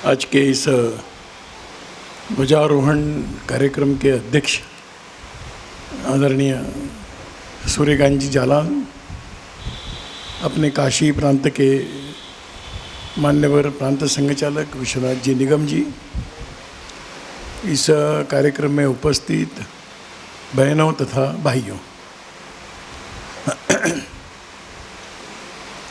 आज के इस ध्वजारोहण कार्यक्रम के अध्यक्ष आदरणीय सूर्यकांत जी जालान, अपने काशी प्रांत के मान्यवर प्रांत संघचालक विश्वनाथ जी निगम जी, इस कार्यक्रम में उपस्थित बहनों तथा भाइयों,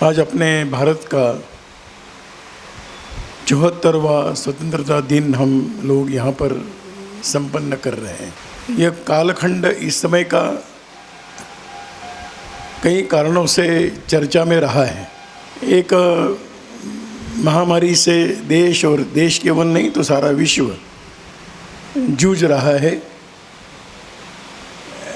आज अपने भारत का 74वां स्वतंत्रता दिन हम लोग यहाँ पर संपन्न कर रहे हैं। यह कालखंड इस समय का कई कारणों से चर्चा में रहा है। एक महामारी से देश, और देश केवल नहीं तो सारा विश्व जूझ रहा है।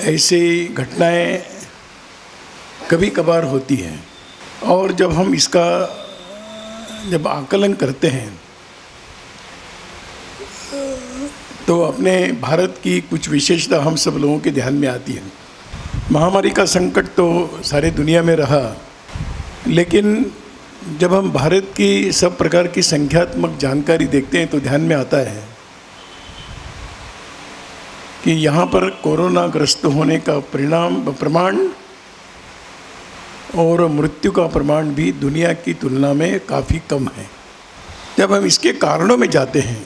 ऐसी घटनाएं कभी कभार होती हैं, और जब हम इसका आकलन करते हैं तो अपने भारत की कुछ विशेषता हम सब लोगों के ध्यान में आती है। महामारी का संकट तो सारे दुनिया में रहा, लेकिन जब हम भारत की सब प्रकार की संख्यात्मक जानकारी देखते हैं तो ध्यान में आता है कि यहाँ पर कोरोना ग्रस्त होने का प्रमाण और मृत्यु का प्रमाण भी दुनिया की तुलना में काफ़ी कम है। जब हम इसके कारणों में जाते हैं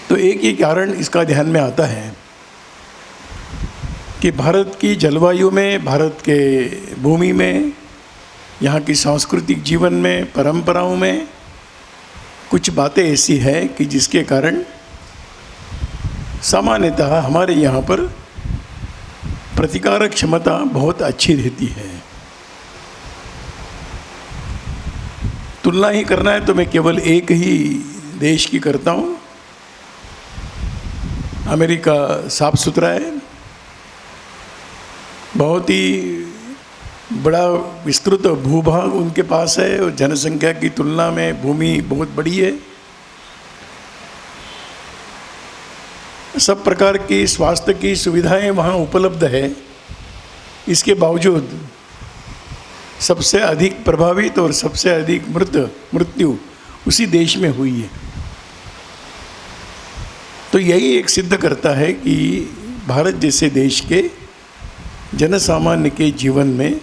तो एक ही कारण इसका ध्यान में आता है कि भारत की जलवायु में, भारत के भूमि में, यहाँ की सांस्कृतिक जीवन में, परंपराओं में कुछ बातें ऐसी हैं कि जिसके कारण सामान्यतः हमारे यहाँ पर प्रतिकारक क्षमता बहुत अच्छी रहती है। तुलना ही करना है तो मैं केवल एक ही देश की करता हूँ। अमेरिका साफ सुथरा है, बहुत ही बड़ा विस्तृत भूभाग उनके पास है और जनसंख्या की तुलना में भूमि बहुत बड़ी है। सब प्रकार की स्वास्थ्य की सुविधाएं वहाँ उपलब्ध है। इसके बावजूद सबसे अधिक प्रभावित और सबसे अधिक मृत्यु उसी देश में हुई है। तो यही एक सिद्ध करता है कि भारत जैसे देश के जनसामान्य के जीवन में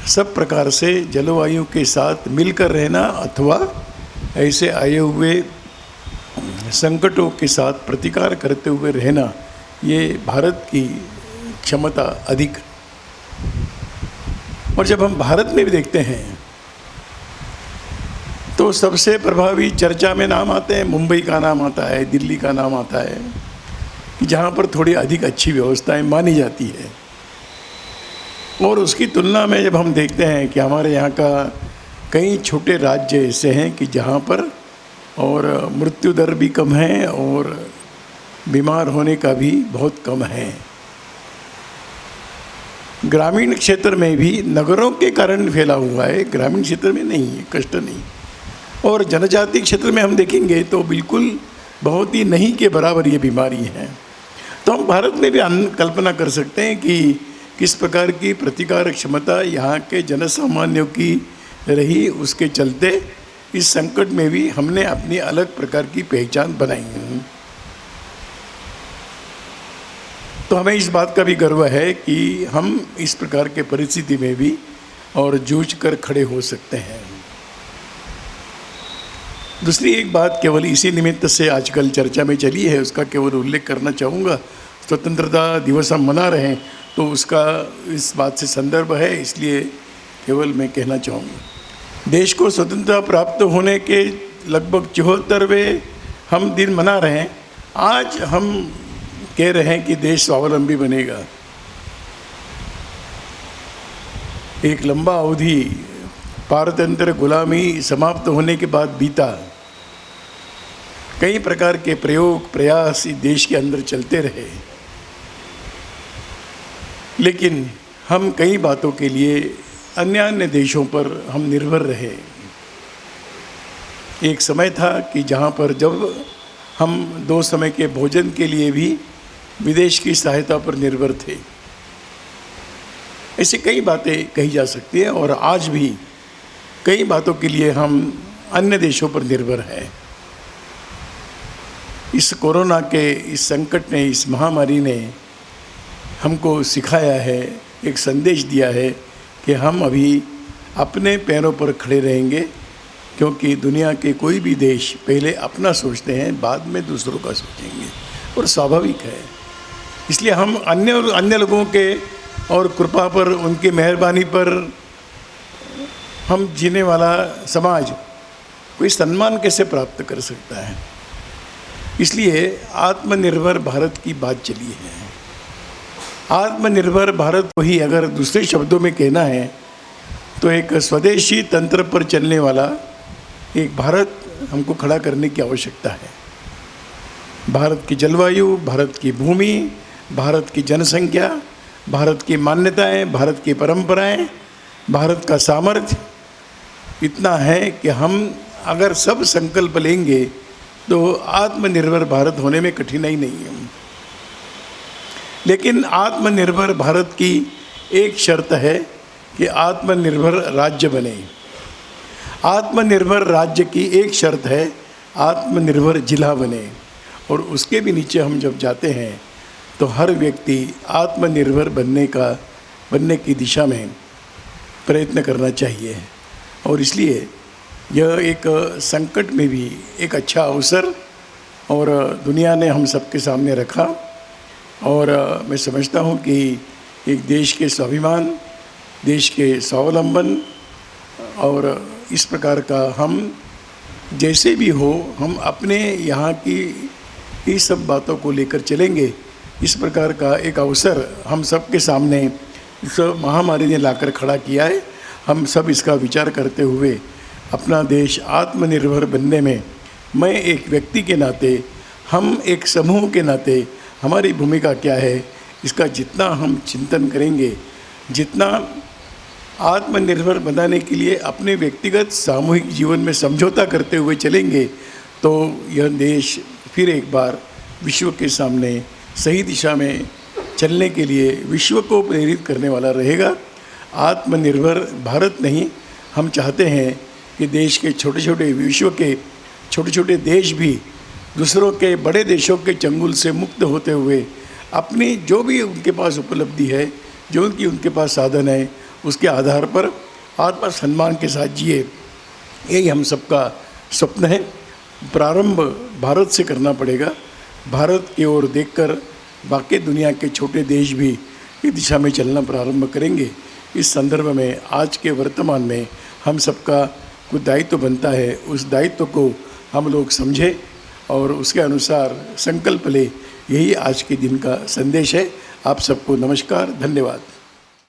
सब प्रकार से जलवायु के साथ मिलकर रहना अथवा ऐसे आए हुए संकटों के साथ प्रतिकार करते हुए रहना, ये भारत की क्षमता अधिक। और जब हम भारत में भी देखते हैं तो सबसे प्रभावी चर्चा में नाम आते हैं, मुंबई का नाम आता है, दिल्ली का नाम आता है, जहाँ पर थोड़ी अधिक अच्छी व्यवस्थाएं मानी जाती है। और उसकी तुलना में जब हम देखते हैं कि हमारे यहाँ का कई छोटे राज्य ऐसे हैं कि जहाँ पर और मृत्यु दर भी कम है और बीमार होने का भी बहुत कम है। ग्रामीण क्षेत्र में भी नगरों के कारण फैला हुआ है, ग्रामीण क्षेत्र में नहीं है, कष्ट नहीं। और जनजातीय क्षेत्र में हम देखेंगे तो बिल्कुल बहुत ही नहीं के बराबर ये बीमारी है। तो हम भारत में भी कल्पना कर सकते हैं कि किस प्रकार की प्रतिकारक क्षमता यहाँ के जनसामान्यों की रही। उसके चलते इस संकट में भी हमने अपनी अलग प्रकार की पहचान बनाई है। तो हमें इस बात का भी गर्व है कि हम इस प्रकार के परिस्थिति में भी और जूझ कर खड़े हो सकते हैं। दूसरी एक बात केवल इसी निमित्त से आजकल चर्चा में चली है, उसका केवल उल्लेख करना चाहूँगा। स्वतंत्रता दिवस हम मना रहे हैं तो उसका इस बात से संदर्भ है, इसलिए केवल मैं कहना चाहूँगा। देश को स्वतंत्रता प्राप्त होने के लगभग 74वें हम दिन मना रहे हैं। आज हम कह रहे हैं कि देश स्वावलंबी बनेगा। एक लंबा अवधि पारतंत्र गुलामी समाप्त होने के बाद बीता। कई प्रकार के प्रयोग प्रयास इस देश के अंदर चलते रहे, लेकिन हम कई बातों के लिए अन्य देशों पर हम निर्भर रहे। एक समय था कि जहाँ पर जब हम 2 समय के भोजन के लिए भी विदेश की सहायता पर निर्भर थे। ऐसी कई बातें कही जा सकती हैं और आज भी कई बातों के लिए हम अन्य देशों पर निर्भर हैं। इस कोरोना के इस संकट ने, इस महामारी ने हमको सिखाया है, एक संदेश दिया है कि हम अभी अपने पैरों पर खड़े रहेंगे, क्योंकि दुनिया के कोई भी देश पहले अपना सोचते हैं, बाद में दूसरों का सोचेंगे, और स्वाभाविक है। इसलिए हम अन्य लोगों के और कृपा पर, उनकी मेहरबानी पर हम जीने वाला समाज कोई सम्मान कैसे प्राप्त कर सकता है। इसलिए आत्मनिर्भर भारत की बात चली है। आत्मनिर्भर भारत को ही अगर दूसरे शब्दों में कहना है तो एक स्वदेशी तंत्र पर चलने वाला एक भारत हमको खड़ा करने की आवश्यकता है। भारत की जलवायु, भारत की भूमि, भारत की जनसंख्या, भारत की मान्यताएं, भारत की परंपराएं, भारत का सामर्थ्य इतना है कि हम अगर सब संकल्प लेंगे तो आत्मनिर्भर भारत होने में कठिनाई नहीं है। लेकिन आत्मनिर्भर भारत की एक शर्त है कि आत्मनिर्भर राज्य बने। आत्मनिर्भर राज्य की एक शर्त है आत्मनिर्भर जिला बने, और उसके भी नीचे हम जब जाते हैं तो हर व्यक्ति आत्मनिर्भर बनने की दिशा में प्रयत्न करना चाहिए। और इसलिए यह एक संकट में भी एक अच्छा अवसर और दुनिया ने हम सबके सामने रखा, और मैं समझता हूँ कि एक देश के स्वाभिमान, देश के स्वावलंबन, और इस प्रकार का हम जैसे भी हो हम अपने यहाँ की इस सब बातों को लेकर चलेंगे। इस प्रकार का एक अवसर हम सब के सामने इस महामारी ने लाकर खड़ा किया है। हम सब इसका विचार करते हुए अपना देश आत्मनिर्भर बनने में, मैं एक व्यक्ति के नाते, हम एक समूह के नाते हमारी भूमिका क्या है, इसका जितना हम चिंतन करेंगे, जितना आत्मनिर्भर बनाने के लिए अपने व्यक्तिगत सामूहिक जीवन में समझौता करते हुए चलेंगे, तो यह देश फिर एक बार विश्व के सामने सही दिशा में चलने के लिए विश्व को प्रेरित करने वाला रहेगा। आत्मनिर्भर भारत नहीं, हम चाहते हैं कि देश के छोटे छोटे, विश्व के छोटे छोटे देश भी दूसरों के बड़े देशों के चंगुल से मुक्त होते हुए अपनी जो भी उनके पास उपलब्धि है, जो उनके पास साधन है, उसके आधार पर आत्मसम्मान के साथ जिए। यही हम सबका स्वप्न है। प्रारंभ भारत से करना पड़ेगा। भारत की ओर देखकर बाकी दुनिया के छोटे देश भी इस दिशा में चलना प्रारंभ करेंगे। इस संदर्भ में आज के वर्तमान में हम सबका कुछ दायित्व बनता है, उस दायित्व को हम लोग समझें और उसके अनुसार संकल्प ले। यही आज के दिन का संदेश है। आप सबको नमस्कार, धन्यवाद।